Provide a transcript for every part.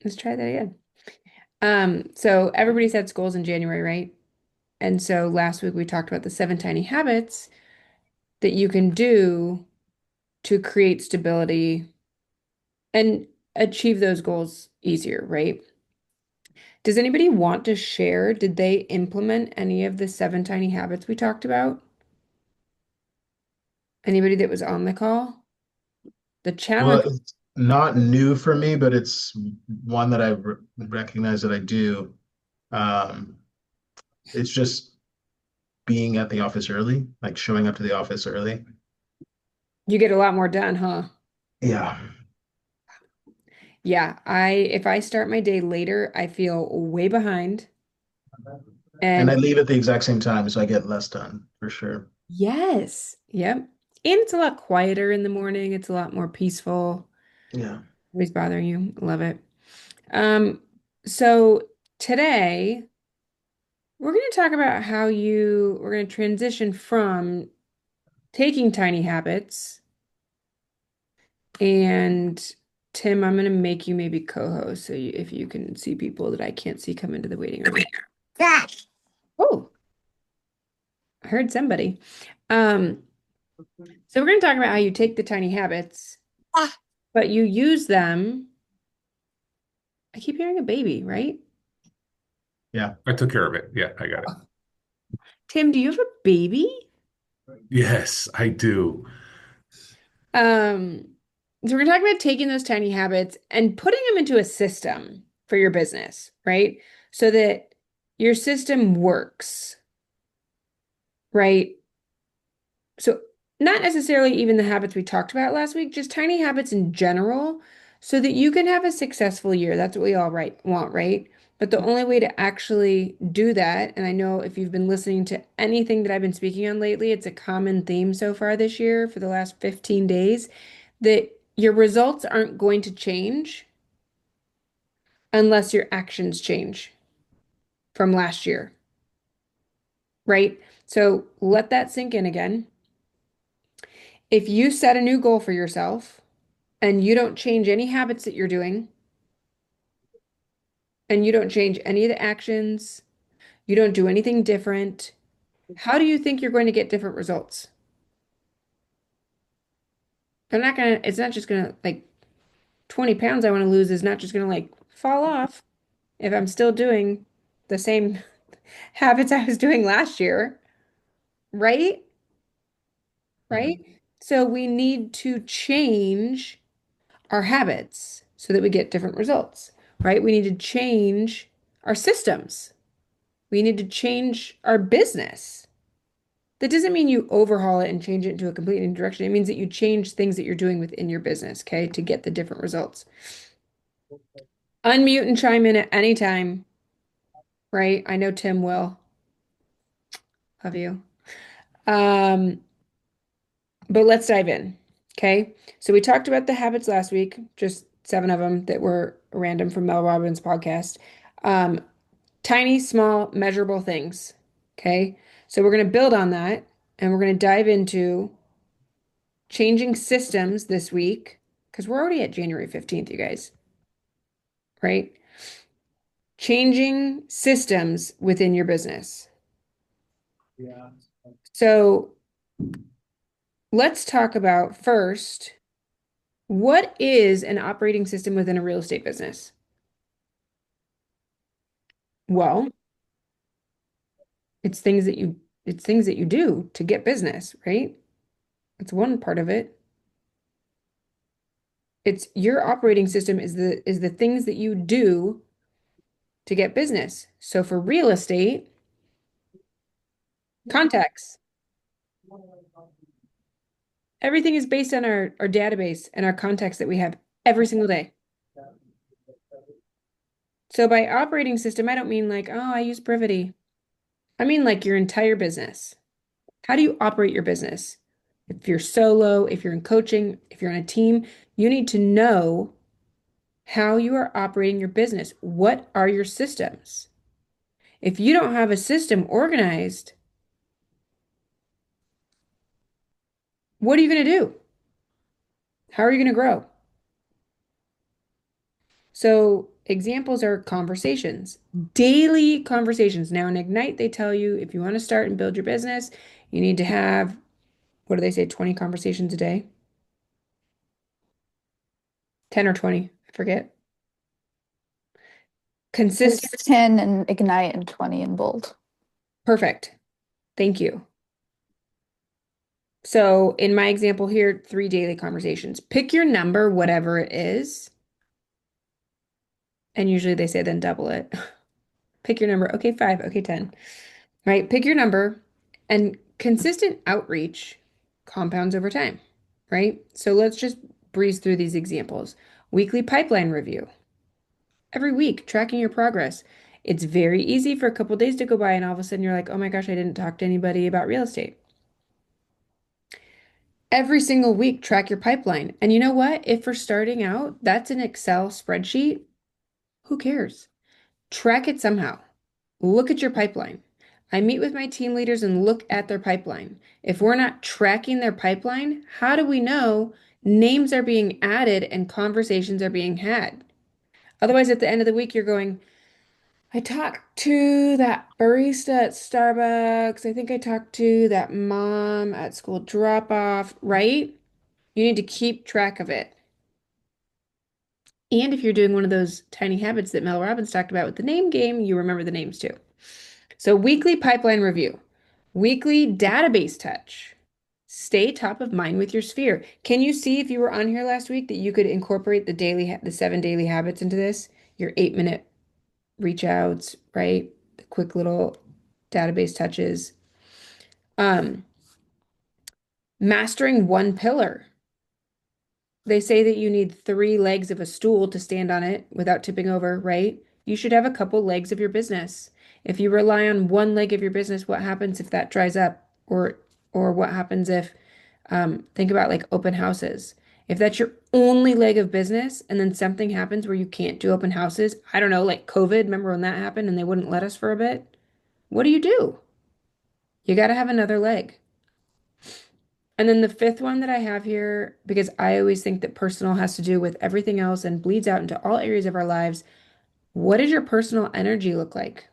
Let's try that again. So everybody sets goals in January, right? And so last week we talked about the seven tiny habits that you can do to create stability and achieve those goals easier, right? Does anybody want to share? Did they implement any of the seven tiny habits we talked about? Anybody that was on the call? The Well, challenge. it's not new for me, but it's one that I recognize that I do. Um, it's just being at the office early, like showing up to the office early. You get a lot more done, huh? Yeah. Yeah, if I start my day later, I feel way behind. And I And leave at the exact same time, so I get less done for sure. yes, yep. And it's a lot quieter in the morning. It's a lot more peaceful. Yeah. Always bothering you. Love it. Um, so today we're going to talk about we're going to transition from taking tiny habits and Tim, I'm going to make you maybe co-host if you can see people that I can't see come into the waiting room. Oh, I heard somebody. Um, so we're going to talk about how you take the tiny habits, but you use them. I keep hearing a baby, right? Yeah. I took care of it. Yeah, I got it. Tim, do you have a baby? Yes, I do. Um, so we're talking about taking those tiny habits and putting them into a system for your business, right? So that your system works, right? So not necessarily even the habits we talked about last week, just tiny habits in general, so that you can have a successful year. That's what we all want, right? But the only way to actually do that, and I know if you've been listening to anything that I've been speaking on lately, it's a common theme so far this year for the last 15 days, that your results aren't going to change unless your actions change from last year, right? So let that sink in again. If you set a new goal for yourself, and you don't change any habits that you're doing, and you don't change any of the actions, you don't do anything different, how do you think you're going to get different results? It's not just gonna like 20 pounds I want to lose is not just gonna like fall off if I'm still doing the same habits I was doing last year, right? Yeah. Right? So we need to change our habits so that we get different results, right? We need to change our systems. We need to change our business. That doesn't mean you overhaul it and change it into a completely new direction. It means that you change things that you're doing within your business, okay, to get the different results. Unmute and chime in at any time, right? I know Tim will. Love you. Um, but let's dive in, okay? So we talked about the habits last week, just seven of them that were random from Mel Robbins' podcast. Um, Tiny, small, measurable things, okay? So we're going to build on that and we're going to dive into changing systems this week because we're already at January 15th, you guys, right? Changing systems within your business. So let's talk about first, what is an operating system within a real estate business? Well, it's things that you do to get business, right? That's one part of it. It's your operating system is the things that you do to get business. So for real estate, contacts. Everything is based on our database and our contacts that we have every single day. So by operating system, I don't mean like, oh, I use Brivity. I mean like your entire business. How do you operate your business? If you're solo, if you're in coaching, if you're on a team, you need to know how you are operating your business. What are your systems? If you don't have a system organized, what are you going to do? How are you going to grow? So examples are conversations, daily conversations. Now in Ignite, they tell you if you want to start and build your business, you need to have, what do they say, 20 conversations a day? 10 or 20, I forget. It's Consistent. 10 in Ignite and 20 in Bold. Perfect. Thank you. So in my example here, 3 daily conversations. Pick your number, whatever it is. And usually they say then double it. Pick your number. Okay, 5. Okay, 10. Right? Pick your number and consistent outreach compounds over time, right? So let's just breeze through these examples. Weekly pipeline review. Every week, tracking your progress. It's very easy for a couple days to go by and all of a sudden you're like, oh my gosh, I didn't talk to anybody about real estate. Every single week, track your pipeline. And you know what? If for starting out, that's an Excel spreadsheet, who cares? Track it somehow. Look at your pipeline. I meet with my team leaders and look at their pipeline. If we're not tracking their pipeline, how do we know names are being added and conversations are being had? Otherwise, at the end of the week, you're going, I talked to that barista at Starbucks. I think I talked to that mom at school drop off, right? You need to keep track of it. And if you're doing one of those tiny habits that Mel Robbins talked about with the name game, you remember the names too. So, weekly pipeline review, weekly database touch. Stay top of mind with your sphere. Can you see if you were on here last week that you could incorporate the 7 daily habits into this? Your 8-minute reach outs, right? The quick little database touches. Um, Mastering one pillar. They say that you need 3 legs of a stool to stand on it without tipping over, right? You should have a couple legs of your business. If you rely on one leg of your business, what happens if that dries up? Or what happens if think about like open houses. If that's your only leg of business and then something happens where you can't do open houses, I don't know, like COVID, remember when that happened and they wouldn't let us for a bit? What do? You got to have another leg. And then the fifth one that I have here, because I always think that personal has to do with everything else and bleeds out into all areas of our lives. What does your personal energy look like?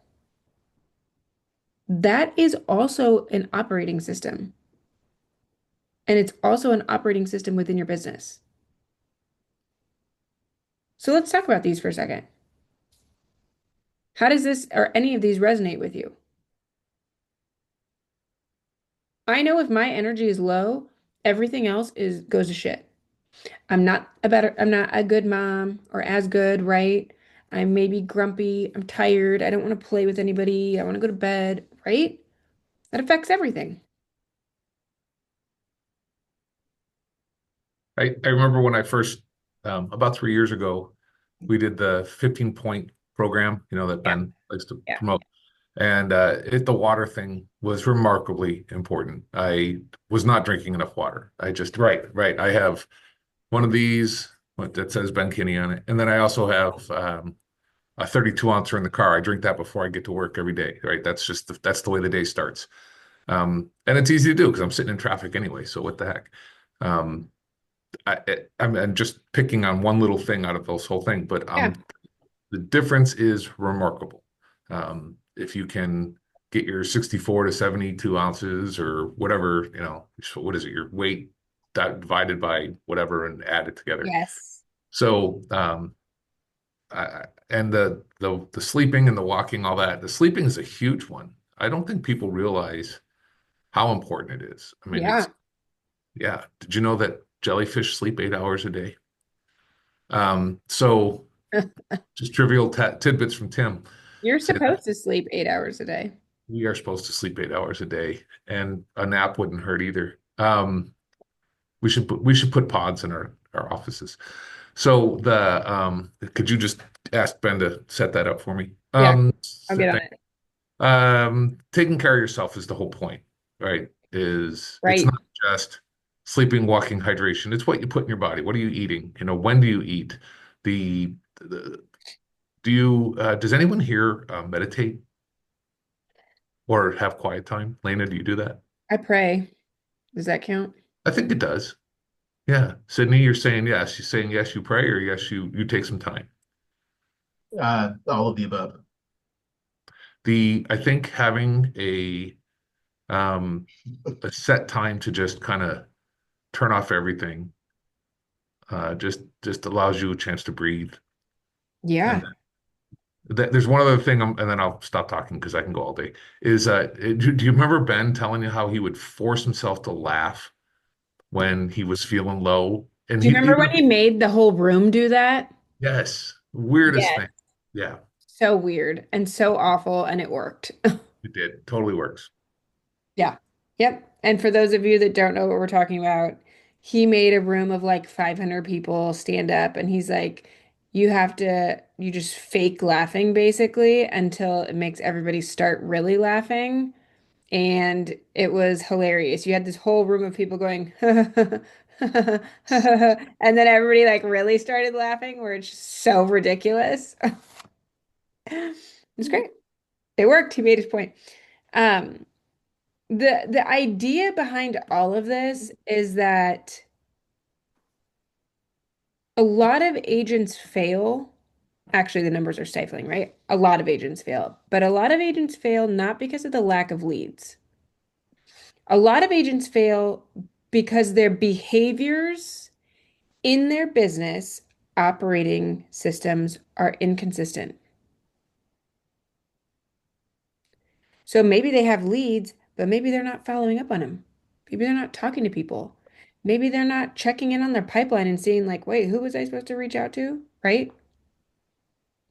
That is also an operating system. And it's also an operating system within your business. So let's talk about these for a second. How does this or any of these resonate with you? I know if my energy is low, everything else is goes to shit. I'm not a good mom or as good, right? I'm maybe grumpy, I'm tired, I don't want to play with anybody, I want to go to bed, right? That affects everything. I remember when I first, about 3 years ago, we did the 15-point program, that Yeah. Ben likes to Yeah. promote. And the water thing was remarkably important. I was not drinking enough water. Right. I have one of these that says Ben Kinney on it. And then I also have a 32 ouncer in the car. I drink that before I get to work every day, right? That's the way the day starts. And it's easy to do because I'm sitting in traffic anyway. So what the heck? Um, I'm just picking on one little thing out of this whole thing, but Yeah. the difference is remarkable. If you can get your 64 to 72 ounces or whatever, what is it, your weight divided by whatever and add it together. Yes. So, and the sleeping and the walking, all that, the sleeping is a huge one. I don't think people realize how important it is. I mean, Yeah. yeah. Did you know that jellyfish sleep 8 hours a day? So just trivial tidbits from Tim. You're Say that supposed to sleep 8 hours a day. we are supposed to sleep 8 hours a day, and a nap wouldn't hurt either. We should put pods in our offices. So could you just ask Ben to set that up for me? Yeah, I'll get on it. Taking care of yourself is the whole point, right? It's Right. not just sleeping, walking, hydration. It's what you put in your body. What are you eating? When do you eat? The does anyone here meditate or have quiet time? Lena, do you do that? I pray. Does that count? I think it does. Yeah. Sydney, you're saying yes. You're saying yes, you pray, or yes, you take some time. All of the above. I think having um a set time to just kind of turn off everything just allows you a chance to breathe. And Yeah. there's one other thing, and then I'll stop talking because I can go all day. Is do you remember Ben telling you how he would force himself to laugh when he was feeling low? And Do you he remember when he made the whole room do that? yes, weirdest Yeah. thing. Yeah, So weird and so awful, and it worked. it did. Totally works. Yeah. Yep. And for those of you that don't know what we're talking about, he made a room of like 500 people stand up, and he's like, you just fake laughing basically until it makes everybody start really laughing. And it was hilarious. You had this whole room of people going, and then everybody like really started laughing, where it's just so ridiculous. It's great. It worked. He made his point. Um, the idea behind all of this is that a lot of agents fail. Actually, the numbers are stifling, right? A lot of agents fail, but a lot of agents fail not because of the lack of leads. A lot of agents fail because their behaviors in their business operating systems are inconsistent. So maybe they have leads, but maybe they're not following up on them. Maybe they're not talking to people. Maybe they're not checking in on their pipeline and seeing, like, wait, who was I supposed to reach out to? Right?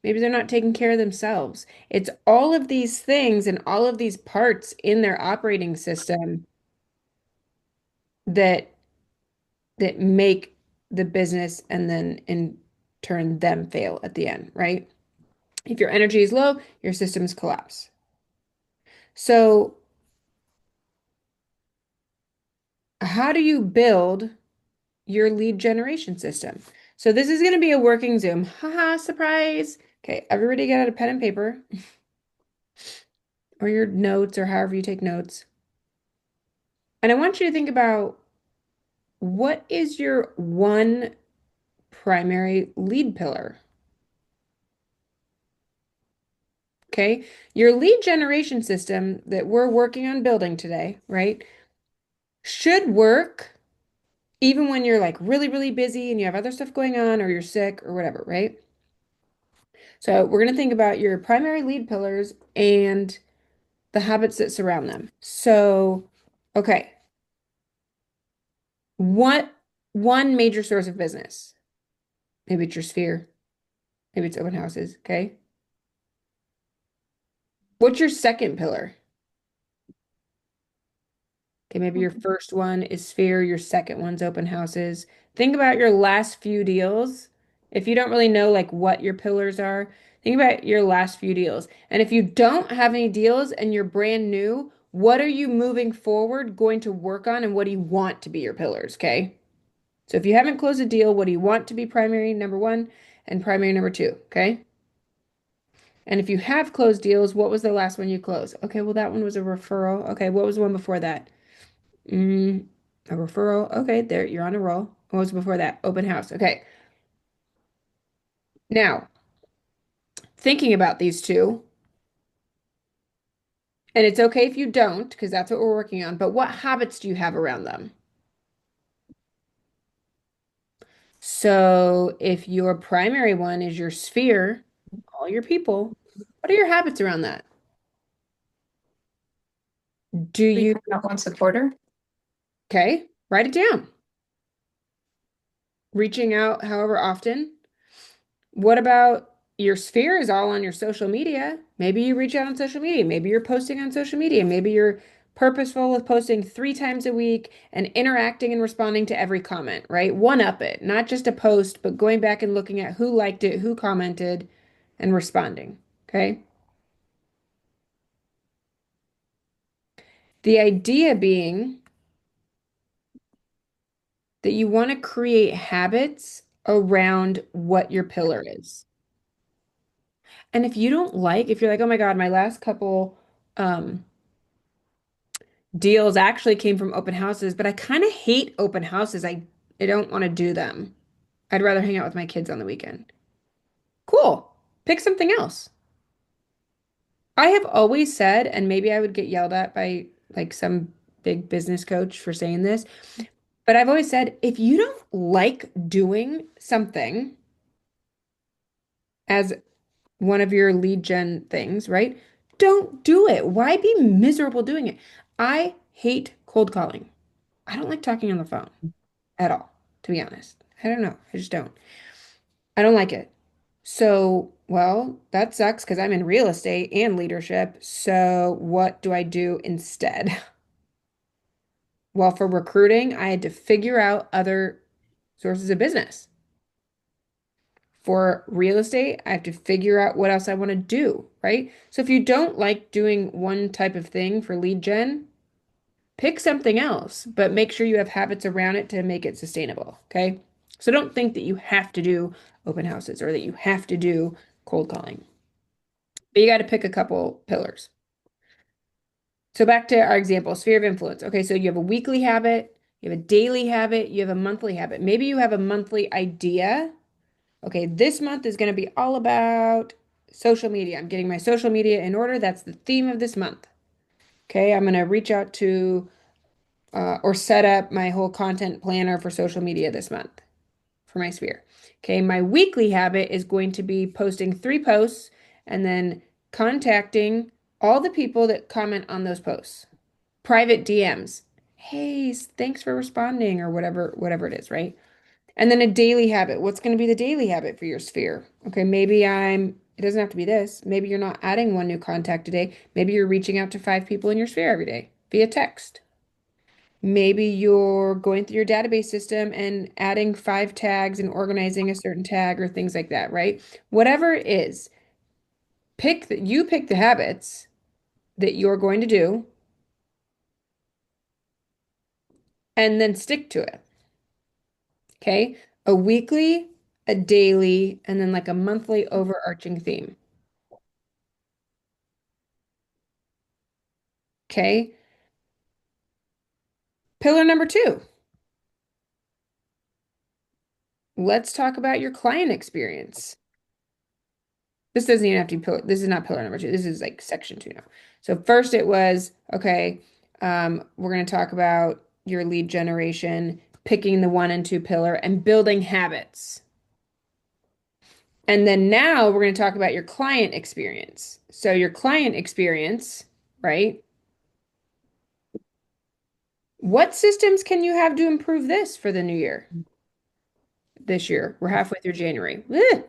Maybe they're not taking care of themselves. It's all of these things and all of these parts in their operating system that make the business and then in turn them fail at the end, right? If your energy is low, your systems collapse. So, how do you build your lead generation system? So, this is going to be a working Zoom. Haha, surprise. Okay, everybody get out a pen and paper or your notes or however you take notes. And I want you to think about what is your one primary lead pillar? Okay, your lead generation system that we're working on building today, right, should work even when you're like really, really busy and you have other stuff going on or you're sick or whatever, right? So we're going to think about your primary lead pillars and the habits that surround them. So, okay, what one major source of business? Maybe it's your sphere, maybe it's open houses, okay? What's your second pillar? Okay, maybe your first one is Sphere, your second one's open houses. Think about your last few deals. If you don't really know like what your pillars are, think about your last few deals. And if you don't have any deals and you're brand new, what are you moving forward going to work on and what do you want to be your pillars, okay? So if you haven't closed a deal, what do you want to be primary number one and primary number two, okay? And if you have closed deals, what was the last one you closed? Okay, well, that one was a referral. Okay, what was the one before that? Mm, a referral. Okay, there, you're on a roll. What was before that? Open house. Okay. Now, thinking about these two, and it's okay if you don't, because that's what we're working on, but what habits do you have around them? So if your primary one is your sphere, all your people, what are your habits around that? Do you, Reaching out once a quarter. okay, write it down. Reaching out however often. What about your sphere is all on your social media? Maybe you reach out on social media. Maybe you're posting on social media. Maybe you're purposeful with posting 3 times a week and interacting and responding to every comment, right? One up it, not just a post, but going back and looking at who liked it, who commented, and responding. Okay. The idea being that you want to create habits around what your pillar is. And if you don't like, if you're like, oh my God, my last couple um deals actually came from open houses, but I kind of hate open houses. I don't want to do them. I'd rather hang out with my kids on the weekend. Cool. Pick something else. I have always said, and maybe I would get yelled at by like some big business coach for saying this, but I've always said if you don't like doing something as one of your lead gen things, right? Don't do it. Why be miserable doing it? I hate cold calling. I don't like talking on the phone at all, to be honest. I don't know. I just don't. I don't like it. So, well, that sucks because I'm in real estate and leadership. So, what do I do instead? Well, for recruiting, I had to figure out other sources of business. For real estate, I have to figure out what else I want to do, right? So if you don't like doing one type of thing for lead gen, pick something else, but make sure you have habits around it to make it sustainable, okay? So don't think that you have to do open houses or that you have to do cold calling. But you got to pick a couple pillars. So back to our example, sphere of influence. Okay, so you have a weekly habit, you have a daily habit, you have a monthly habit. Maybe you have a monthly idea. Okay, this month is going to be all about social media. I'm getting my social media in order. That's the theme of this month. Okay, I'm going to reach out to or set up my whole content planner for social media this month for my sphere. Okay, my weekly habit is going to be posting 3 posts and then contacting all the people that comment on those posts. Private DMs. Hey, thanks for responding or whatever it is, right? And then a daily habit. What's going to be the daily habit for your sphere? Okay, it doesn't have to be this. Maybe you're not adding one new contact a day. Maybe you're reaching out to 5 people in your sphere every day via text. Maybe you're going through your database system and adding 5 tags and organizing a certain tag or things like that, right? Whatever it is, you pick the habits that you're going to do and then stick to it. Okay? A weekly, a daily, and then like a monthly overarching theme. Okay? Pillar number 2. Let's talk about your client experience. This doesn't even have to be this is not pillar number 2. This is like section 2 now. So first it was, okay, we're going to talk about your lead generation, picking the 1 and 2 pillar, and building habits. And then now we're going to talk about your client experience. So your client experience, right? What systems can you have to improve this for the new year? This year, we're halfway through January. Ugh.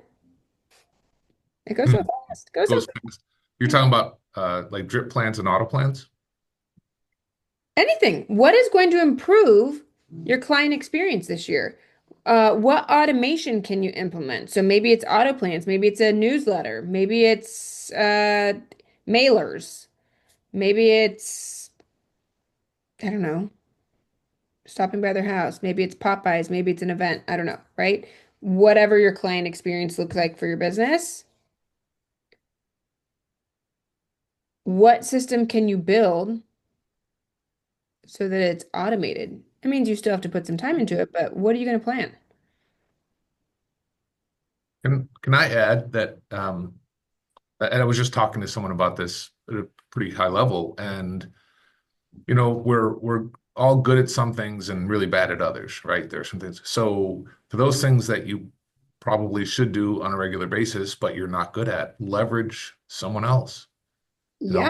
It goes so fast. Goes so Goes fast. You're talking about like drip plans and auto plans? anything. What is going to improve your client experience this year? What automation can you implement? So maybe it's auto plans, maybe it's a newsletter, maybe it's mailers, maybe it's, I don't know, stopping by their house, maybe it's Popeyes, maybe it's an event, I don't know, right? Whatever your client experience looks like for your business, what system can you build so that it's automated? It means you still have to put some time into it, but what are you going to plan? Can I add that and I was just talking to someone about this at a pretty high level, and we're all good at some things and really bad at others, right? There are some things. So for those things that you probably should do on a regular basis, but you're not good at, leverage someone else. Yeah.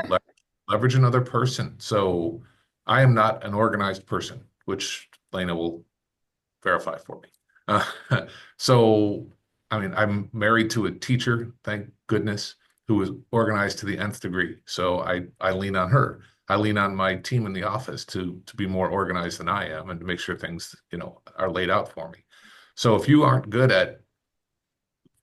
Leverage another person. So I am not an organized person, which Lena will verify for me. So, I mean, I'm married to a teacher, thank goodness, who is organized to the nth degree. So I lean on her. I lean on my team in the office to be more organized than I am and to make sure things, are laid out for me. So if you aren't good at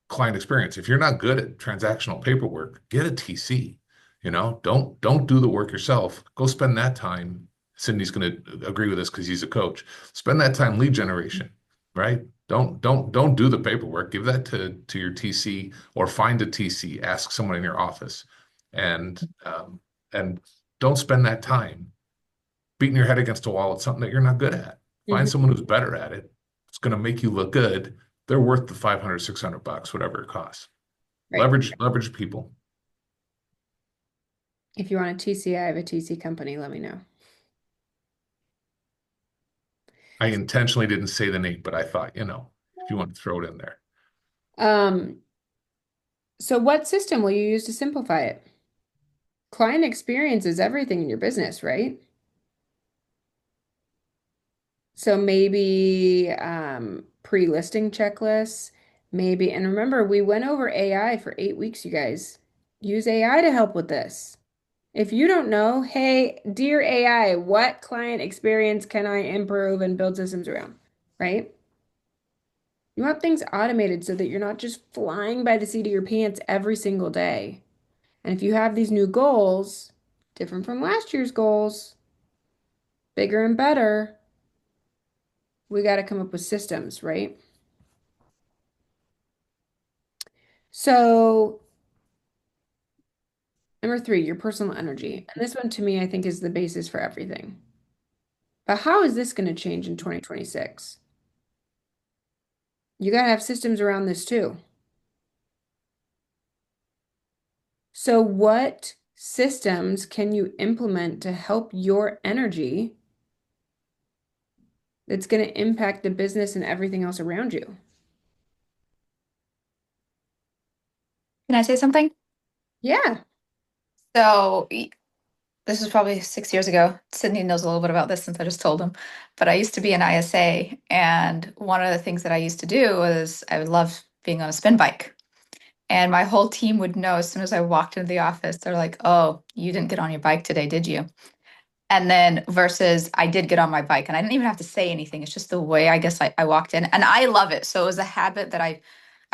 client experience, if you're not good at transactional paperwork, get a TC. Don't do the work yourself. Go spend that time. Cindy's going to agree with this because he's a coach. Spend that time lead generation, right? Don't do the paperwork. Give that to your TC or find a TC. Ask someone in your office, and don't spend that time beating your head against a wall at something that you're not good at. Find someone who's better at it. It's going to make you look good. They're worth the $500, $600, whatever it costs. Right. Leverage people. If you want a TC, I have a TC company, let me know. I intentionally didn't say the name, but I thought, if you want to throw it in there. Um, so what system will you use to simplify it? Client experience is everything in your business, right? So maybe pre-listing checklists, maybe, and remember, we went over AI for 8 weeks, you guys. Use AI to help with this. If you don't know, hey, dear AI, what client experience can I improve and build systems around, right? You want things automated so that you're not just flying by the seat of your pants every single day. And if you have these new goals, different from last year's goals, bigger and better, we got to come up with systems, right? So, number 3, your personal energy. And this one to me, I think, is the basis for everything. But how is this going to change in 2026? You got to have systems around this too. So, what systems can you implement to help your energy that's going to impact the business and everything else around you? Can I say something? Yeah. So this was probably 6 years ago. Sydney knows a little bit about this since I just told him. But I used to be an ISA, and one of the things that I used to do was I would love being on a spin bike. And my whole team would know as soon as I walked into the office, they're like, "Oh, you didn't get on your bike today, did you?" And then versus I did get on my bike and I didn't even have to say anything. It's just the way I guess I walked in and I love it. So it was a habit that I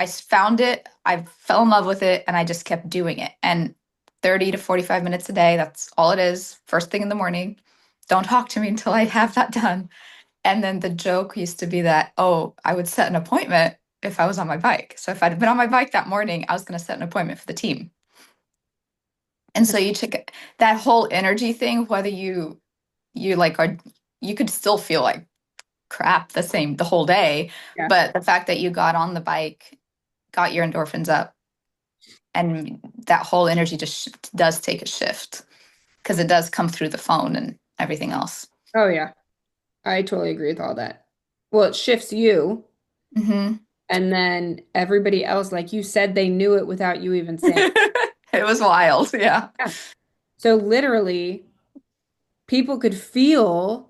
found it, I fell in love with it, and I just kept doing it. And 30 to 45 minutes a day, that's all it is. First thing in the morning. Don't talk to me until I have that done. And then the joke used to be that, oh, I would set an appointment if I was on my bike. So if I'd been on my bike that morning, I was going to set an appointment for the team. And so you check that whole energy thing, whether you like are you could still feel like crap the whole day, Yeah. but the fact that you got on the bike, got your endorphins up, and that whole energy just does take a shift because it does come through the phone and everything else. Oh, yeah. I totally agree with all that. Well, it shifts you, Hmm. and then everybody else, like you said, they knew it without you even saying. It was wild. Yeah. Yeah. So literally, people could feel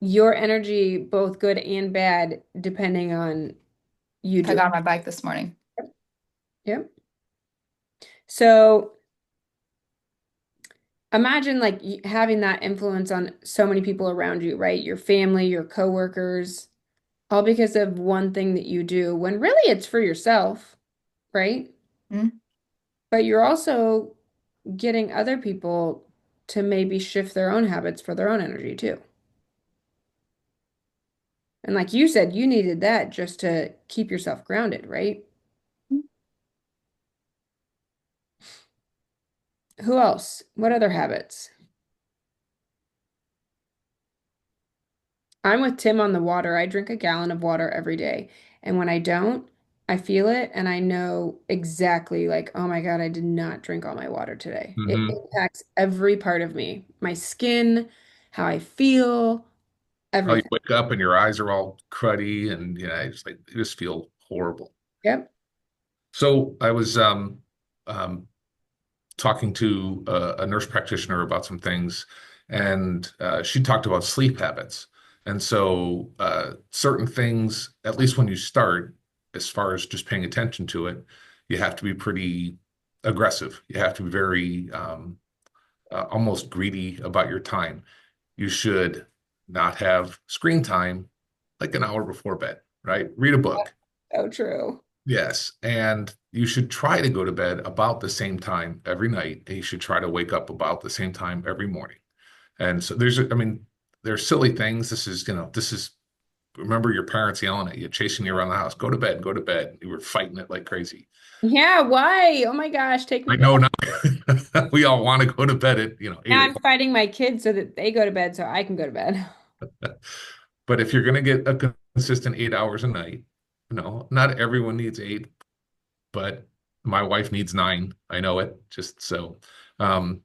your energy, both good and bad, depending on you I do. got on my bike this morning. Yep. So imagine like having that influence on so many people around you, right? Your family, your coworkers, all because of one thing that you do, when really it's for yourself, right? Mhm. But you're also getting other people to maybe shift their own habits for their own energy too. And like you said, you needed that just to keep yourself grounded, right? Who else? What other habits? I'm with Tim on the water. I drink a gallon of water every day. And when I don't, I feel it and I know exactly like, oh my God, I did not drink all my water today. It Hmm. impacts every part of me, my skin, how I feel, Oh, you everything. wake up and your eyes are all cruddy and you just feel horrible. Yep. So I was um talking to a nurse practitioner about some things, and she talked about sleep habits. And so, certain things, at least when you start, as far as just paying attention to it, you have to be pretty aggressive. You have to be very almost greedy about your time. You should not have screen time like an hour before bed, right? Read a book. So true. Yes, and you should try to go to bed about the same time every night, and you should try to wake up about the same time every morning. And so I mean, there's silly things. Remember your parents yelling at you, chasing you around the house, go to bed, go to bed. You were fighting it like crazy. Yeah, why? Oh my gosh, take me I back. know now we all want to go to bed at, Now 8 I'm fighting my kids so that they go to bed so I can go to bed. o'clock. But if you're going to get a consistent 8 hours a night, not everyone needs eight, but My wife needs 9. I know it. Just so, um,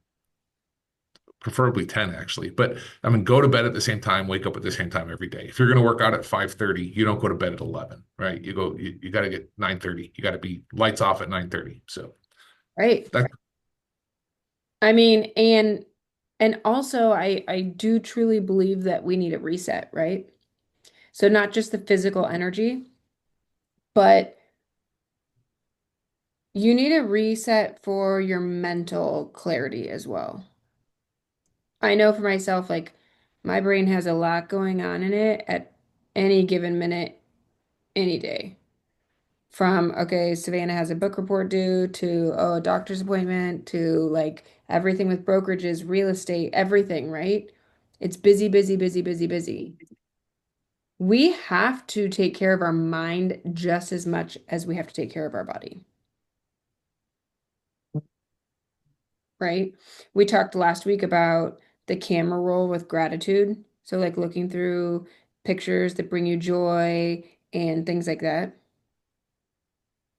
preferably 10 actually. But I mean, go to bed at the same time, wake up at the same time every day. If you're going to work out at 5:30, you don't go to bed at 11, right? You got to get 9:30. You got to be lights off at 9:30. So Right. that I mean, and also I do truly believe that we need a reset, right? So not just the physical energy, but you need a reset for your mental clarity as well. I know for myself, like my brain has a lot going on in it at any given minute, any day. From, okay, Savannah has a book report due to, oh, a doctor's appointment to like everything with brokerages, real estate, everything, right? It's busy, busy, busy, busy, busy. We have to take care of our mind just as much as we have to take care of our body, right? We talked last week about the camera roll with gratitude. So, like looking through pictures that bring you joy and things like that.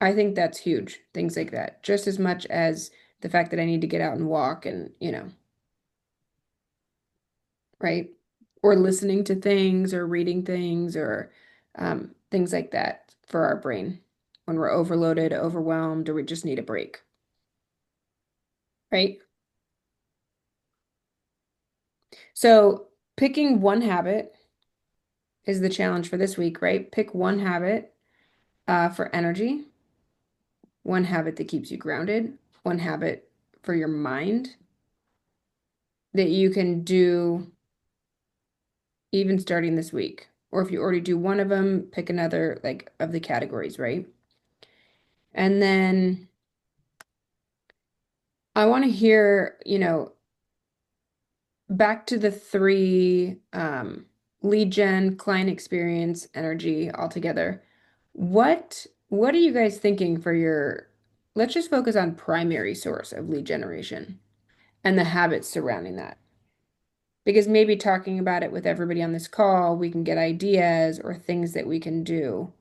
I think that's huge, things like that, just as much as the fact that I need to get out and walk and, right? Or listening to things or reading things or things like that for our brain when we're overloaded, overwhelmed, or we just need a break, right? So picking one habit is the challenge for this week, right? Pick one habit for energy, one habit that keeps you grounded, one habit for your mind that you can do even starting this week. Or if you already do one of them, pick another like of the categories, right? And then I want to hear, back to the three lead gen, client experience, energy altogether. What are you guys thinking for your, let's just focus on primary source of lead generation and the habits surrounding that. Because maybe talking about it with everybody on this call, we can get ideas or things that we can do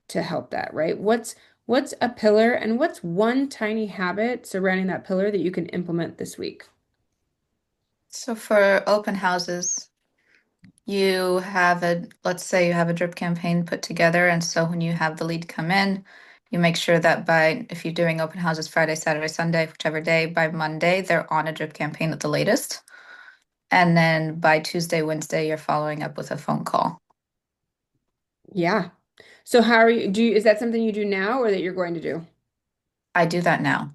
to help that, right? What's a pillar and what's one tiny habit surrounding that pillar that you can implement this week? So for open houses, you have let's say you have a drip campaign put together, and so when you have the lead come in, you make sure that if you're doing open houses Friday, Saturday, Sunday, whichever day, by Monday, they're on a drip campaign at the latest. And then by Tuesday, Wednesday, you're following up with a phone call. Yeah. So how are is that something you do now or that you're going to do? I do that now.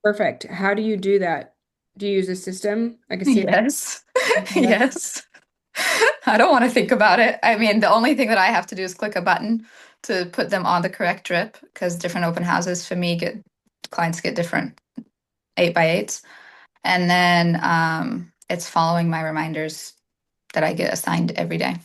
Perfect. How do you do that? Do you use a system like a CRM? Yes. Yes. I don't want to think about it. I mean, the only thing that I have to do is click a button to put them on the correct drip because different open houses for me clients get different 8x8s. And then it's following my reminders that I get assigned every day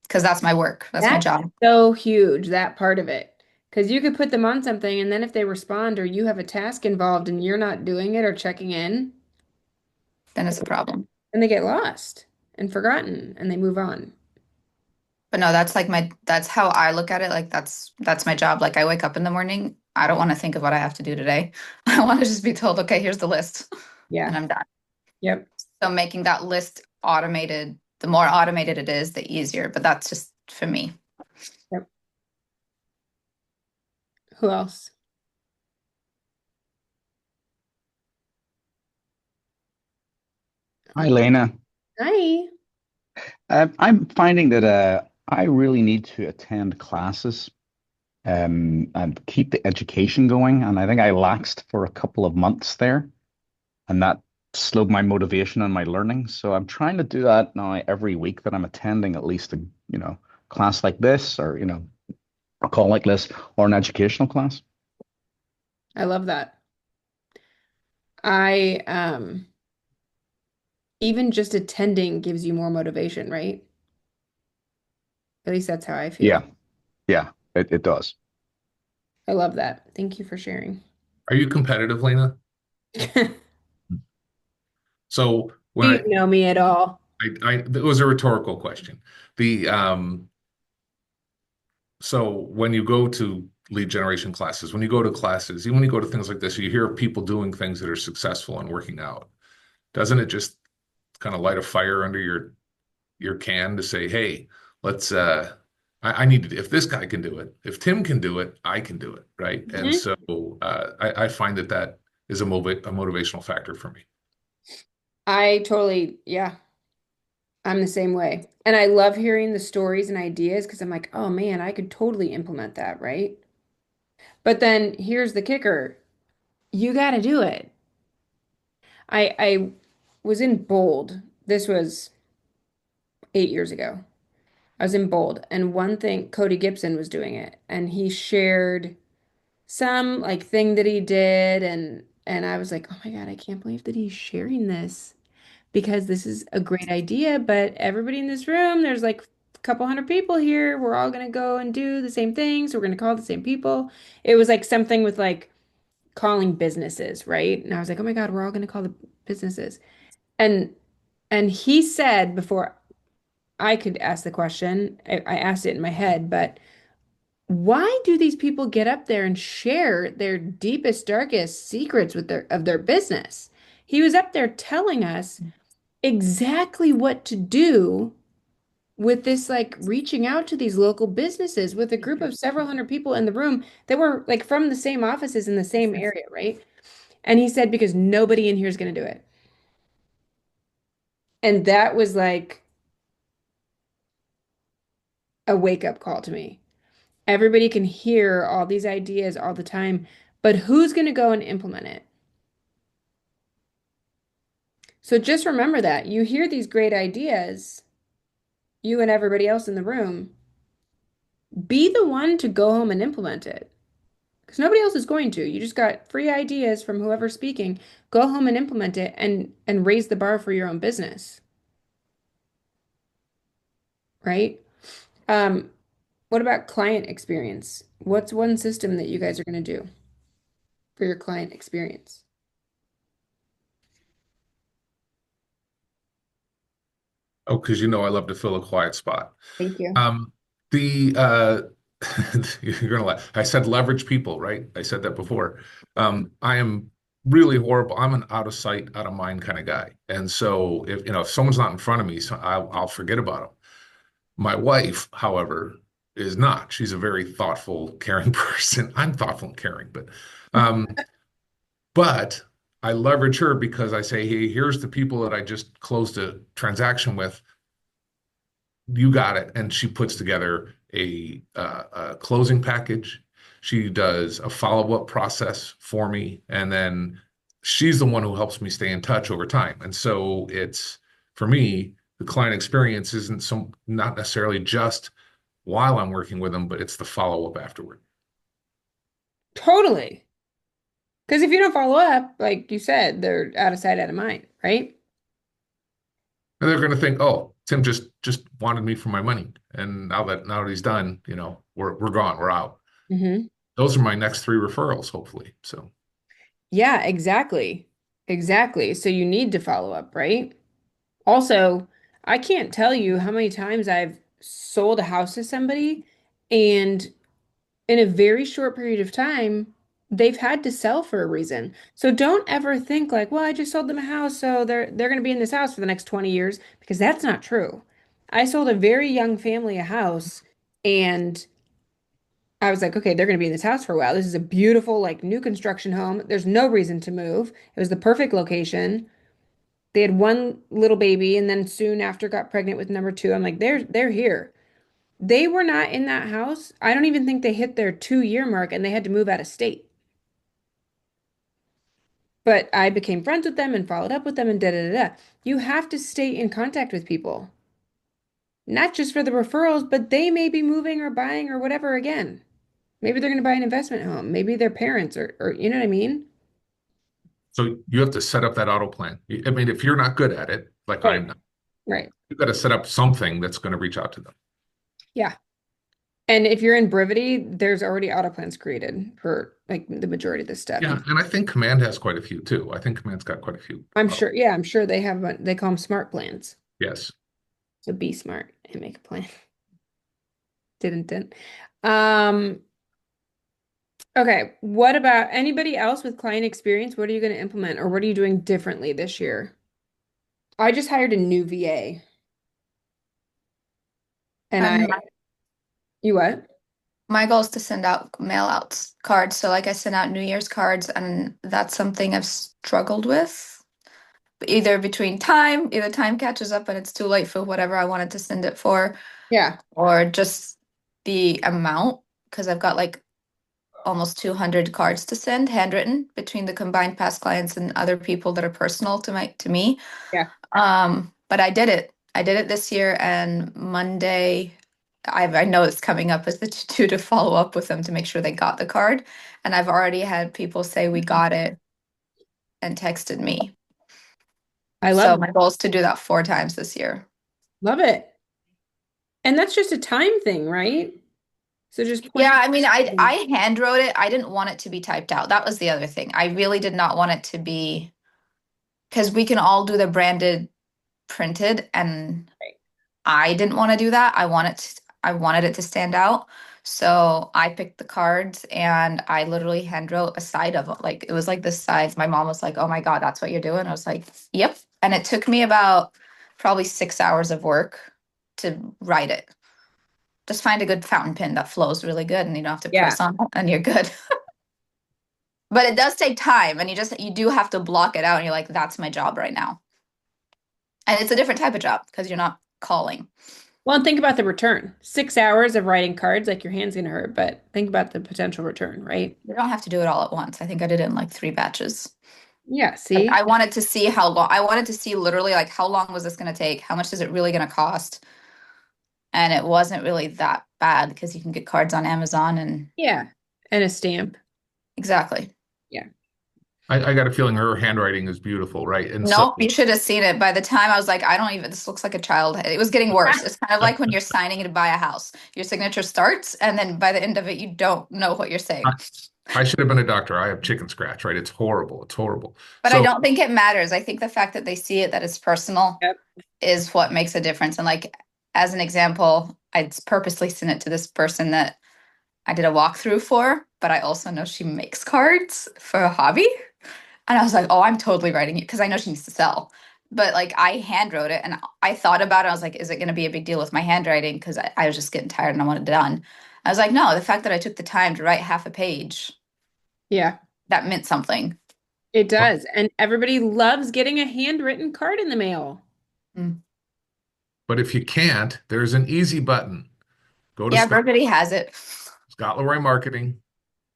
because that's my work. That's my That's job. so huge, that part of it. Because you could put them on something and then if they respond or you have a task involved and you're not doing it or checking in, Then it's a problem. then they get lost and forgotten and they move on. But no, that's how I look at it. Like that's my job. Like I wake up in the morning, I don't want to think of what I have to do today. I want to just be told, okay, here's the list, Yeah. and I'm done. Yep. So making that list automated, the more automated it is, the easier. But that's just for me. Yep. Who else? Hi, Lena. Hi. I'm finding that I really need to attend classes and keep the education going. And I think I laxed for a couple of months there, and that slowed my motivation and my learning. So I'm trying to do that now every week that I'm attending at least a class like this or a call like this or an educational class. I love that. I even just attending gives you more motivation, right? At least that's how I feel. Yeah, yeah, it does. I love that. Thank you for sharing. are you competitive, Lena? Do So when you know me at all? it was a rhetorical question. The so when you go to lead generation classes, when you go to classes, even when you go to things like this, you hear people doing things that are successful and working out. Doesn't it just kind of light a fire under your can to say, hey, let's I need to, if this guy can do it, if Tim can do it, I can do it, right? And Mhm. so I find that that is a motivational factor for me. I totally, yeah, I'm the same way. And I love hearing the stories and ideas because I'm like, oh man, I could totally implement that, right? But then here's the kicker. You got to do it. I was in Bold. This was 8 years ago. I was in Bold, and one thing, Cody Gibson was doing it, and he shared some like thing that he did, and I was like, oh my God, I can't believe that he's sharing this because this is a great idea, but everybody in this room, there's like a couple hundred people here. We're all gonna go and do the same thing, so we're gonna call the same people. It was like something with like calling businesses, right? And I was like, oh my God, we're all gonna call the businesses. And and he said before I could ask the question, I asked it in my head, but why do these people get up there and share their deepest, darkest secrets with their business? He was up there telling us exactly what to do with this, like reaching out to these local businesses with a group of several hundred people in the room that were like from the same offices in the same area, right? And he said, because nobody in here is going to do it. And that was like a wake-up call to me. Everybody can hear all these ideas all the time, but who's going to go and implement it? So just remember that you hear these great ideas, you and everybody else in the room, be the one to go home and implement it. Because nobody else is going to. You just got free ideas from whoever's speaking. Go home and implement it and raise the bar for your own business, right? Um, what about client experience? What's one system that you guys are going to do for your client experience? Oh, because you know I love to fill a quiet spot. Thank you. The you're gonna laugh. I said leverage people, right? I said that before. I am really horrible. I'm an out of sight, out of mind kind of guy. And so if someone's not in front of me, so I'll forget about them. My wife, however, is not. She's a very thoughtful, caring person. I'm thoughtful and caring, um, but I leverage her because I say, hey, here's the people that I just closed a transaction with. You got it. And she puts together a closing package. She does a follow-up process for me, and then she's the one who helps me stay in touch over time. And so it's for me, the client experience isn't not necessarily just while I'm working with them, but it's the follow-up afterward. Totally. Because if you don't follow up, like you said, they're out of sight, out of mind, right? And they're going to think, oh, Tim just wanted me for my money, and now that he's done, we're gone, we're out. Hmm. Those are my next three referrals, hopefully. So. Yeah, exactly. Exactly. So you need to follow up, right? Also, I can't tell you how many times I've sold a house to somebody and in a very short period of time, they've had to sell for a reason. So don't ever think like, well, I just sold them a house, so they're going to be in this house for the next 20 years because that's not true. I sold a very young family a house and I was like, okay, they're going to be in this house for a while. This is a beautiful, like new construction home. There's no reason to move. It was the perfect location. They had one little baby and then soon after got pregnant with number two. I'm like, they're here. They were not in that house. I don't even think they hit their 2 year mark and they had to move out of state. But I became friends with them and followed up with them and da da da da. You have to stay in contact with people, not just for the referrals, but they may be moving or buying or whatever again. Maybe they're going to buy an investment home. Maybe their parents or you know what I mean? So you have to set up that auto plan. I mean, if you're not good at it, like I'm Right. not, Right. you've got to set up something that's going to reach out to them. Yeah. And if you're in Brivity, there's already auto plans created for like the majority of this stuff. Yeah, and I think Command has quite a few too. I think Command's got quite a few. I'm sure, yeah, I'm sure they have, they call them smart plans. Yes. So be smart and make a plan. Didn't. Um, Okay, what about anybody else with client experience? What are you going to implement or what are you doing differently this year? I just hired a new VA and And my, you what? my goal is to send out mail out cards. So like I send out New Year's cards, and that's something I've struggled with. Either time catches up and it's too late for whatever I wanted to send it for, Yeah. or just the amount, because I've got like almost 200 cards to send handwritten between the combined past clients and other people that are personal to me. Yeah. But I did it. I did it this year, and Monday, I know it's coming up as the to do to follow up with them to make sure they got the card. And I've already had people say we got it and texted me. I So love my goal is to do that 4 times this year. love it. And that's just a time thing, right? So just Yeah, plan. I mean, I hand wrote it. I didn't want it to be typed out. That was the other thing. I really did not want it to be, because we can all do the branded printed, and I didn't want to do that. I wanted it to stand out. So I picked the cards and I literally hand wrote a side of it. Like it was like this size. My mom was like, "Oh my God, that's what you're doing." I was like, "Yep." And it took me about probably 6 hours of work to write it. Just find a good fountain pen that flows really good and you don't have to Yeah. press on it and you're good. But it does take time, and you do have to block it out, and you're like, "That's my job right now." And it's a different type of job because you're not calling. Well, and think about the return. 6 hours of writing cards, like your hand's gonna hurt, but think about the potential return, right? You don't have to do it all at once. I think I did it in like 3 batches. Yeah, Like see? I wanted to see how long, I wanted to see literally like how long was this going to take? How much is it really going to cost? And it wasn't really that bad because you can get cards on Amazon and Yeah. And a stamp. exactly. Yeah. I got a feeling her handwriting is beautiful, right? And so Nope, you should have seen it. By the time I was like, I don't even, this looks like a child. It was getting worse. It's kind of like when you're signing to buy a house. Your signature starts, and then by the end of it, you don't know what you're I, saying. I should have been a doctor. I have chicken scratch, right? It's horrible. It's horrible. But I So don't think it matters. I think the fact that they see it, that it's personal, Yep. is what makes a difference. And like, as an example, I'd purposely sent it to this person that I did a walkthrough for, but I also know she makes cards for a hobby. And I was like, oh, I'm totally writing it because I know she needs to sell. But like, I hand wrote it and I thought about it. I was like, is it going to be a big deal with my handwriting? Because I was just getting tired and I wanted it done. I was like, no, the fact that I took the time to write half a page, Yeah, that meant something. it does. And everybody loves getting a handwritten card in the mail. Mm. but if you can't, there's an easy button. Go to Yeah, everybody has it. Scott Leroy Marketing.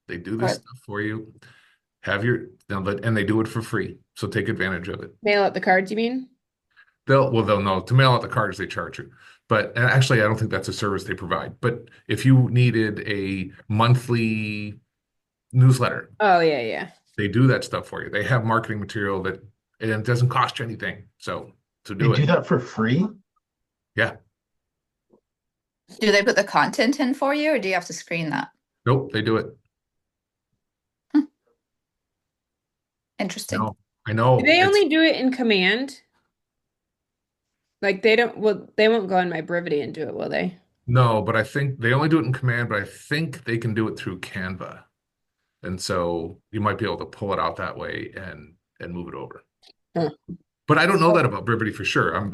They do this Or stuff for you. Have your and they do it for free. So take advantage of it. Mail out the cards, you mean? They'll know to mail out the cards they charge you. But and actually, I don't think that's a service they provide. But if you needed a monthly newsletter, Oh, yeah, yeah. they do that stuff for you. They have marketing material that and it doesn't cost you anything. So They do do it. that for free? Yeah. do they put the content in for you or do you have to screen that? Nope, they do it. Interesting. No, I Do know. they It's only do it in command? Like they don't, well, they won't go on my Brivity and do it, will they? no, but I think they only do it in Command, but I think they can do it through Canva. And so you might be able to pull it out that way and move it over. Huh. But I don't know that about Brivity for sure. I'm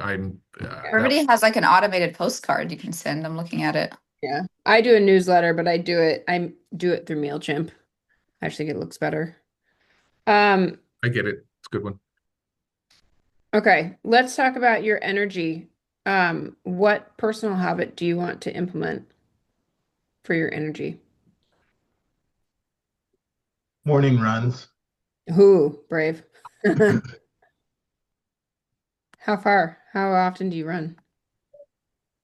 that Everybody has like an automated postcard you can send. I'm looking at it. Yeah. I do a newsletter, but I do it through MailChimp. I actually think it looks better. Um, I get it. It's a good one. okay, let's talk about your energy. What personal habit do you want to implement for your energy? Morning runs. Ooh, brave. How far? How often do you run?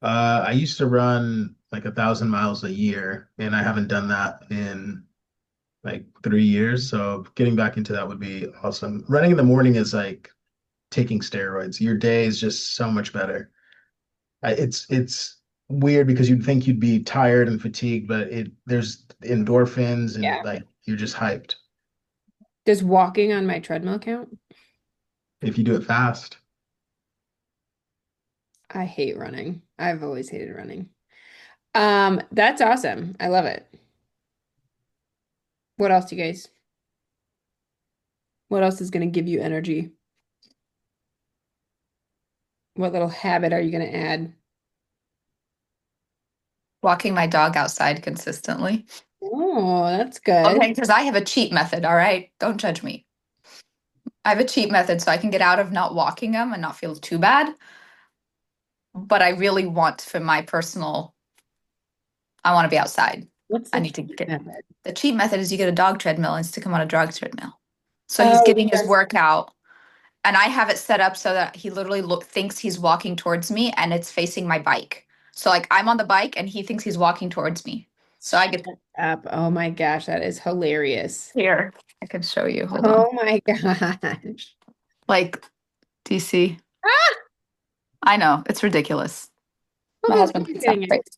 I used to run like 1,000 miles a year, and I haven't done that in like 3 years. So getting back into that would be awesome. Running in the morning is like taking steroids. Your day is just so much better. It's weird because you'd think you'd be tired and fatigued, but it there's endorphins and Yeah. like you're just hyped Does walking on my treadmill count? if you do it fast. I hate running. I've always hated running. That's awesome. I love it. What else, you guys? What else is going to give you energy? What little habit are you going to add? Walking my dog outside consistently. Oh, that's good. Okay, because I have a cheat method, all right? Don't judge me. I have a cheat method so I can get out of not walking them and not feel too bad. But I really want for my personal, I want to be outside. What's I the need to cheat get method? the cheat method is you get a dog treadmill and stick him on a dog treadmill. So he's Oh, getting his yes. workout, and I have it set up so that he literally thinks he's walking towards me and it's facing my bike. So like I'm on the bike and he thinks he's walking towards me. So I get Up. Oh my gosh, that is hilarious. here. I can show you. Hold on. Oh my gosh. Like, do you see? Ah! I know, it's ridiculous. My Oh, husband he's thinks I'm getting it.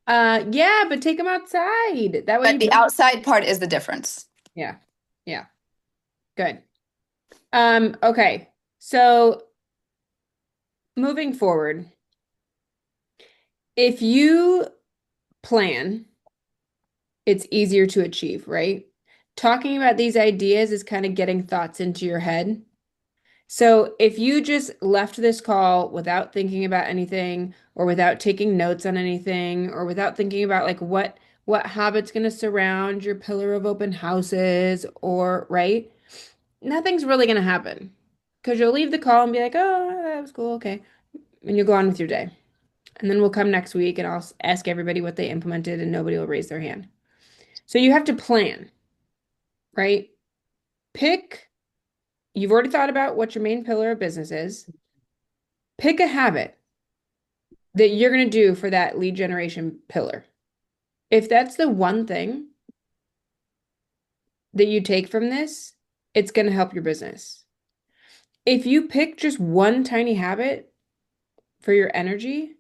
crazy. Yeah, but take them outside. That way But you the can. outside part is the difference. Yeah. Yeah. Good. Okay. So moving forward, if you plan, it's easier to achieve, right? Talking about these ideas is kind of getting thoughts into your head. So if you just left this call without thinking about anything or without taking notes on anything or without thinking about like what habit's going to surround your pillar of open houses or right, nothing's really going to happen because you'll leave the call and be like, "Oh, that was cool. Okay." And you'll go on with your day. And then we'll come next week and I'll ask everybody what they implemented and nobody will raise their hand. So you have to plan, right? Pick, you've already thought about what your main pillar of business is. Pick a habit that you're going to do for that lead generation pillar. If that's the one thing that you take from this, it's going to help your business. If you pick just one tiny habit for your energy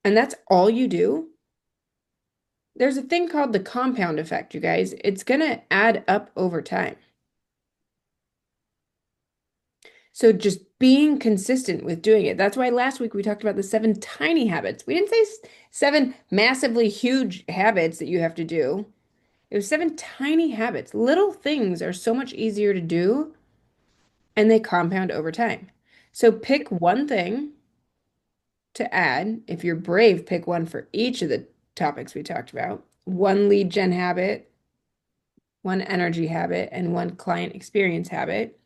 and that's all you do, there's a thing called the compound effect, you guys. It's going to add up over time. So just being consistent with doing it. That's why last week we talked about the 7 tiny habits. We didn't say 7 massively huge habits that you have to do. It was 7 tiny habits. Little things are so much easier to do and they compound over time. So pick one thing to add. If you're brave, pick one for each of the topics we talked about. One lead gen habit, one energy habit, and one client experience habit.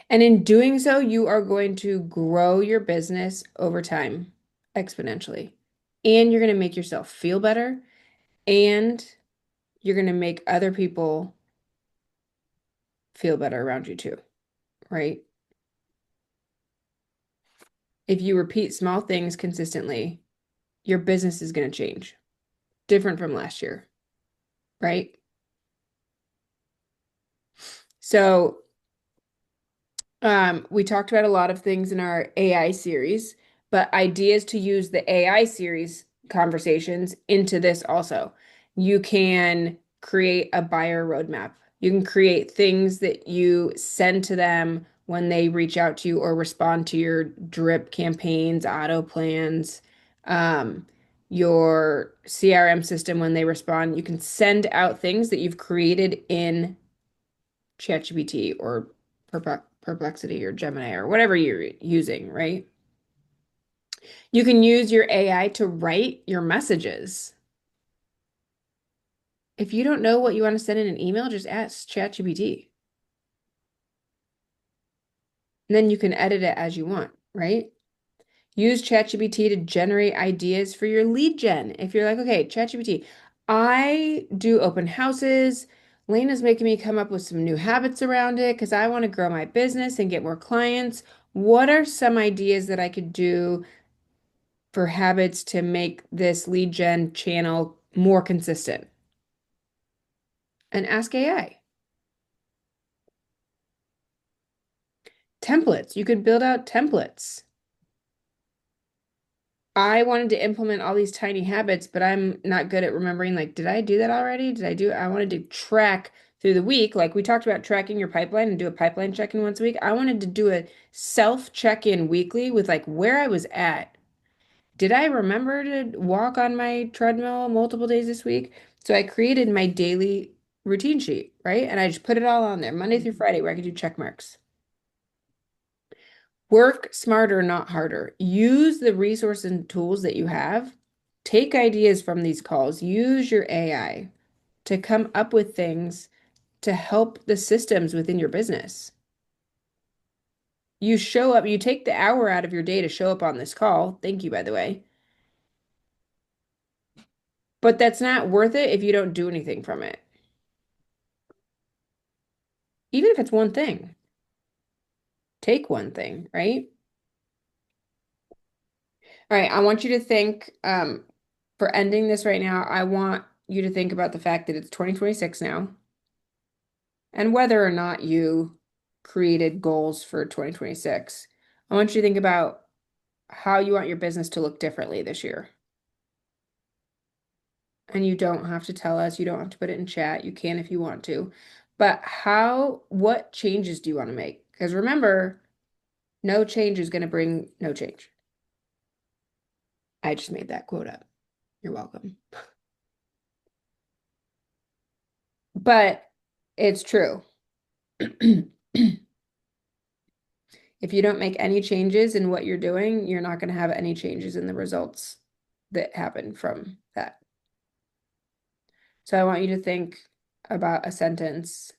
And in doing so, you are going to grow your business over time exponentially. And you're going to make yourself feel better. And you're going to make other people feel better around you too, right? If you repeat small things consistently, your business is going to change. Different from last year, right? So, we talked about a lot of things in our AI series, but ideas to use the AI series conversations into this also. You can create a buyer roadmap. You can create things that you send to them when they reach out to you or respond to your drip campaigns, auto plans, your CRM system when they respond. You can send out things that you've created in ChatGPT or Perplexity or Gemini or whatever you're using, right? You can use your AI to write your messages. If you don't know what you want to send in an email, just ask ChatGPT. And then you can edit it as you want, right? Use ChatGPT to generate ideas for your lead gen. If you're like, okay, ChatGPT, I do open houses. Lena's making me come up with some new habits around it because I want to grow my business and get more clients. What are some ideas that I could do for habits to make this lead gen channel more consistent? And ask AI. Templates. You could build out templates. I wanted to implement all these tiny habits, but I'm not good at remembering, like, did I do that already? I wanted to track through the week, like we talked about tracking your pipeline and do a pipeline check-in once a week. I wanted to do a self check-in weekly with like where I was at. Did I remember to walk on my treadmill multiple days this week? So I created my daily routine sheet, right? And I just put it all on there, Monday through Friday, where I could do check marks. Work smarter, not harder. Use the resources and tools that you have. Take ideas from these calls. Use your AI to come up with things to help the systems within your business. You show up, you take the hour out of your day to show up on this call. Thank you, by the way. But that's not worth it if you don't do anything from it. Even if it's one thing, take one thing, right? All right, I want you to think, for ending this right now, I want you to think about the fact that it's 2026 now and whether or not you created goals for 2026. I want you to think about how you want your business to look differently this year. And you don't have to tell us, you don't have to put it in chat. You can if you want to. But what changes do you want to make? Because remember, no change is going to bring no change. I just made that quote up. You're welcome. But it's true. If you don't make any changes in what you're doing, you're not going to have any changes in the results that happen from that. So I want you to think about a sentence,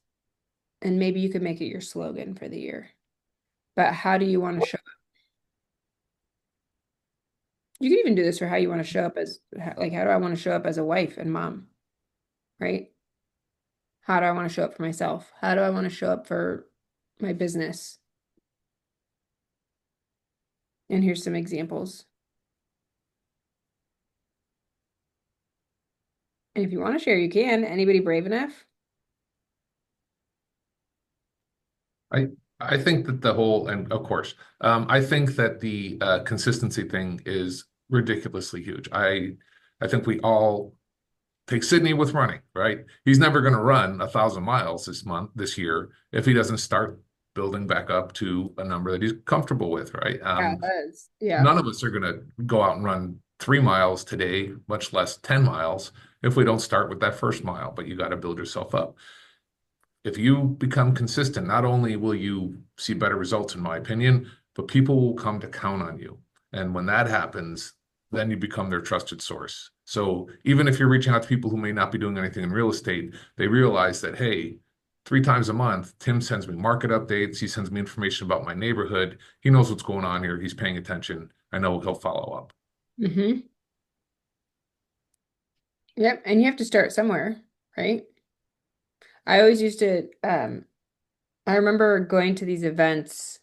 and maybe you could make it your slogan for the year. But how do you want to show up? You can even do this for how you want to show up as, like, how do I want to show up as a wife and mom, right? How do I want to show up for myself? How do I want to show up for my business? And here's some examples. And if you want to share, you can. Anybody brave enough? I think that the whole, and of course, I think that the consistency thing is ridiculously huge. I think we all take Sydney with running, right? He's never going to run 1,000 miles this year, if he doesn't start building back up to a number that he's comfortable with, right? Yeah, that is. Yeah. None of us are going to go out and run 3 miles today, much less 10 miles, if we don't start with that first mile, but you got to build yourself up. If you become consistent, not only will you see better results, in my opinion, but people will come to count on you. And when that happens, then you become their trusted source. So even if you're reaching out to people who may not be doing anything in real estate, they realize that, hey, 3 times a month, Tim sends me market updates. He sends me information about my neighborhood. He knows what's going on here. He's paying attention. I know he'll follow up. Mm-hmm. Yep. And you have to start somewhere, right? I always used to, I remember going to these events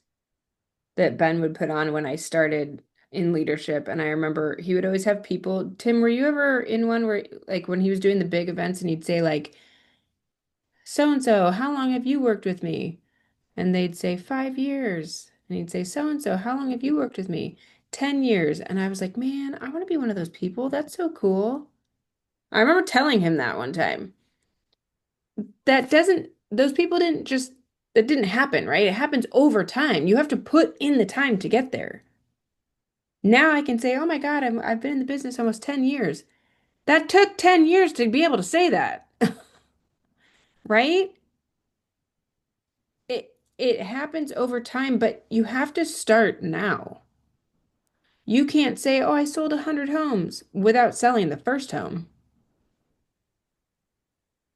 that Ben would put on when I started in leadership. And I remember he would always have people. Tim, were you ever in one where, like, when he was doing the big events and he'd say, like, so and so, how long have you worked with me? And they'd say 5 years. And he'd say, so and so, how long have you worked with me? 10 years. And I was like, man, I want to be one of those people. That's so cool. I remember telling him that one time. Those people that didn't happen, right? It happens over time. You have to put in the time to get there. Now I can say, oh my God, I've been in the business almost 10 years. That took 10 years to be able to say that, right? It happens over time, but you have to start now. You can't say, oh, I sold 100 homes without selling the first home,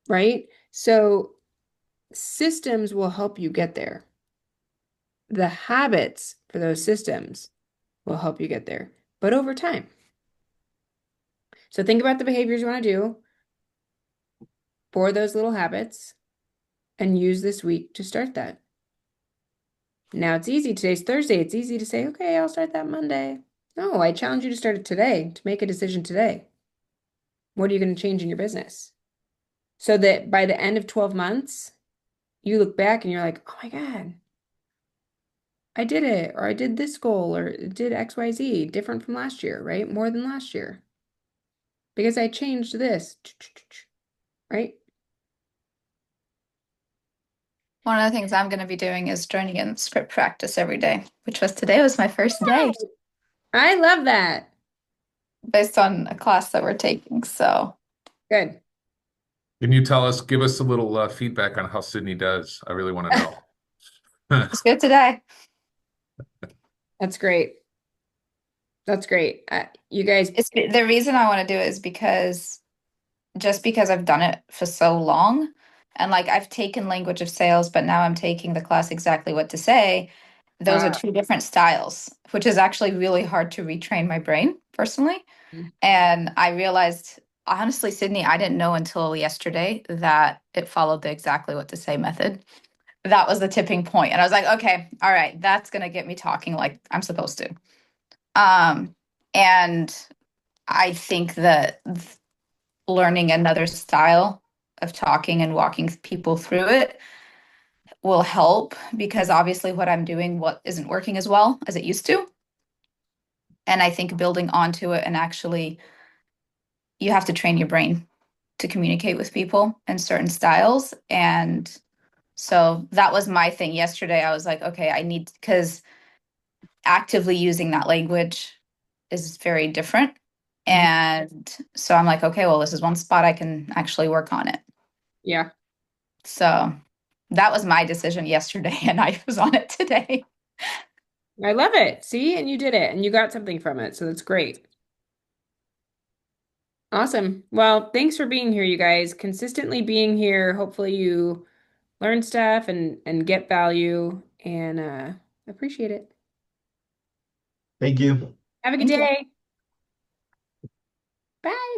right? So systems will help you get there. The habits for those systems will help you get there, but over time. So think about the behaviors you want to do for those little habits and use this week to start that. Now it's easy. Today's Thursday. It's easy to say, okay, I'll start that Monday. No, I challenge you to start it today, to make a decision today. What are you going to change in your business? So that by the end of 12 months, you look back and you're like, oh my God, I did it, or I did this goal, or did XYZ, different from last year, right? More than last year. Because I changed this, right? One of the things I'm going to be doing is joining in script practice every day, which was today was my first day I love that. based on a class that we're taking. So Good. Can you give us a little feedback on how Sydney does? I really want to know. It's good today. That's great. That's great. You guys, It's the reason I want to do it is because I've done it for so long, and like I've taken language of sales, but now I'm taking the class exactly what to say. Those are uh, two different styles, which is actually really hard to retrain my brain personally. And I realized, honestly, Sydney, I didn't know until yesterday that it followed the exactly what to say method. That was the tipping point. And I was like, okay, all right, that's gonna get me talking like I'm supposed to. And I think that learning another style of talking and walking people through it will help because obviously what I'm doing what isn't working as well as it used to. And I think building onto it and actually you have to train your brain to communicate with people in certain styles. And so that was my thing yesterday. I was like, okay, I need because actively using that language is very different. Mhm. And so I'm like, okay, well, this is one spot I can actually work on it. Yeah, So that was my decision yesterday, and I was on it today. I love it. See, and you did it, and you got something from it, so that's great. Awesome. Well, thanks for being here, you guys. Consistently being here. Hopefully you learn stuff and get value and appreciate it. Thank you. Have a good Thank you. day. Bye.